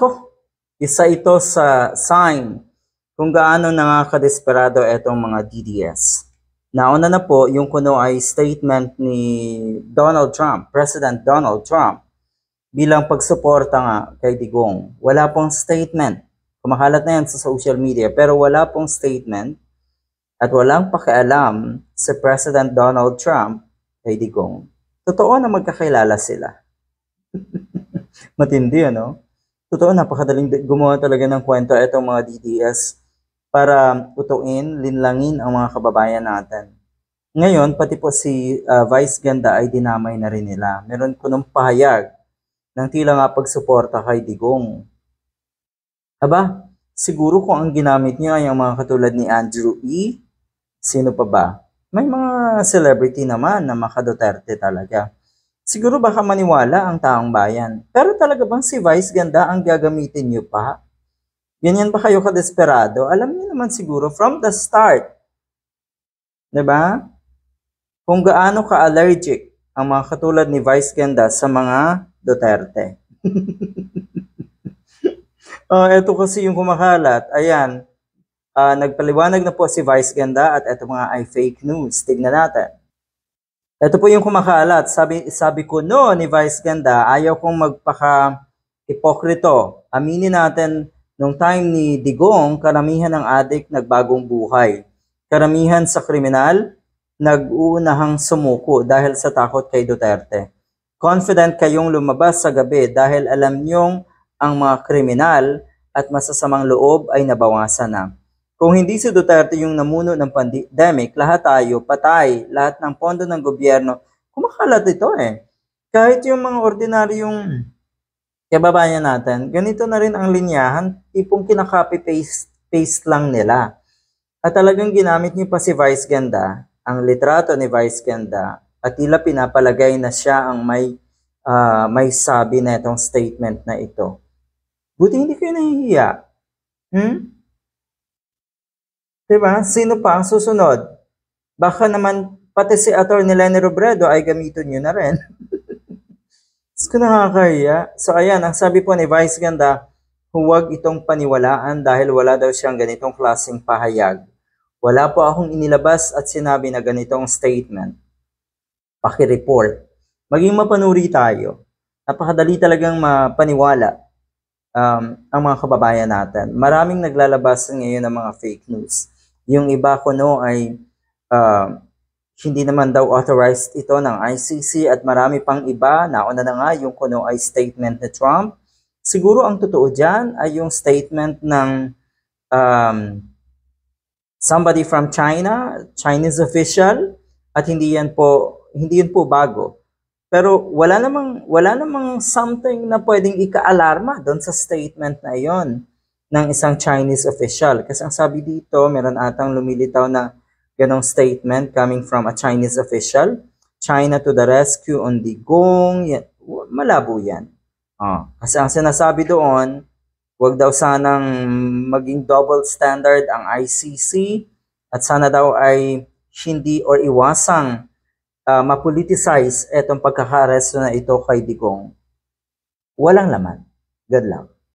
Nako, isa ito sa sign kung gaano nakakadesperado itong mga DDS. Nauna na po yung kuno ay statement ni Donald Trump, President Donald Trump, bilang pagsuporta nga kay Digong. Wala pong statement. Kumakalat na yan sa social media, pero wala pong statement at walang pakialam si President Donald Trump kay Digong. Totoo na magkakilala sila. Matindi, ano? Totoo, napakadaling gumawa talaga ng kwento itong mga DDS para utuin, linlangin ang mga kababayan natin. Ngayon, pati po si Vice Ganda ay dinamay na rin nila. Meron ko nung pahayag ng tila nga pagsuporta kay Digong. Aba, siguro kung ang ginamit niya ay ang mga katulad ni Andrew E., sino pa ba? May mga celebrity naman na maka-Duterte talaga. Siguro baka maniwala ang taong bayan. Pero talaga bang si Vice Ganda ang gagamitin niyo pa? Ganyan ba kayo kadesperado? Alam niyo naman siguro from the start. 'Di ba? Kung gaano ka-allergic ang mga katulad ni Vice Ganda sa mga Duterte. Ito kasi yung kumakalat. Ayan. Nagpaliwanag na po si Vice Ganda at ito mga ay fake news. Tignan natin. Ito po yung kumakalat. Sabi ko no ni Vice Ganda, ayaw kong magpaka-ipokrito. Aminin natin, nung time ni Digong, karamihan ng adik nagbagong buhay. Karamihan sa kriminal, nag-uunahang sumuko dahil sa takot kay Duterte. Confident kayong lumabas sa gabi dahil alam nyong ang mga kriminal at masasamang loob ay nabawasan na. Kung hindi si Duterte yung namuno ng pandemic, lahat tayo, patay, lahat ng pondo ng gobyerno, kumakalat ito eh. Kahit yung mga ordinaryong kababayan natin, ganito na rin ang linyahan, tipong kinaka-copy-paste lang nila. At talagang ginamit niyo pa si Vice Ganda, ang litrato ni Vice Ganda, at tila pinapalagay na siya ang may sabi na itong statement na ito. Buti hindi kayo nahihiya. Diba? Sino pa ang susunod? Baka naman pati si Atty. Leni Robredo ay gamitin nyo na rin. Ko nakakahiya. So ayan, ang sabi po ni Vice Ganda, huwag itong paniwalaan dahil wala daw siyang ganitong klaseng pahayag. Wala po akong inilabas at sinabi na ganitong statement. Paki-report. Maging mapanuri tayo. Napakadali talagang mapaniwala ang mga kababayan natin. Maraming naglalabas ngayon ng mga fake news. Yung iba kuno ay hindi naman daw authorized ito ng ICC at marami pang iba. Nauna na nga yung kuno ay statement ni Trump. Siguro ang totoo dyan ay yung statement ng somebody from China, Chinese official, at hindi yan po bago. Pero wala namang something na pwedeng ika-alarma doon sa statement na iyon ng isang Chinese official. Kasi ang sabi dito, meron atang lumilitaw na ganong statement coming from a Chinese official. China to the rescue on Digong. Malabo yan. Kasi ang sinasabi doon, wag daw sanang maging double standard ang ICC at sana daw ay hindi or iwasang mapoliticize etong pagkakaresto na ito kay Digong. Walang laman. Good luck.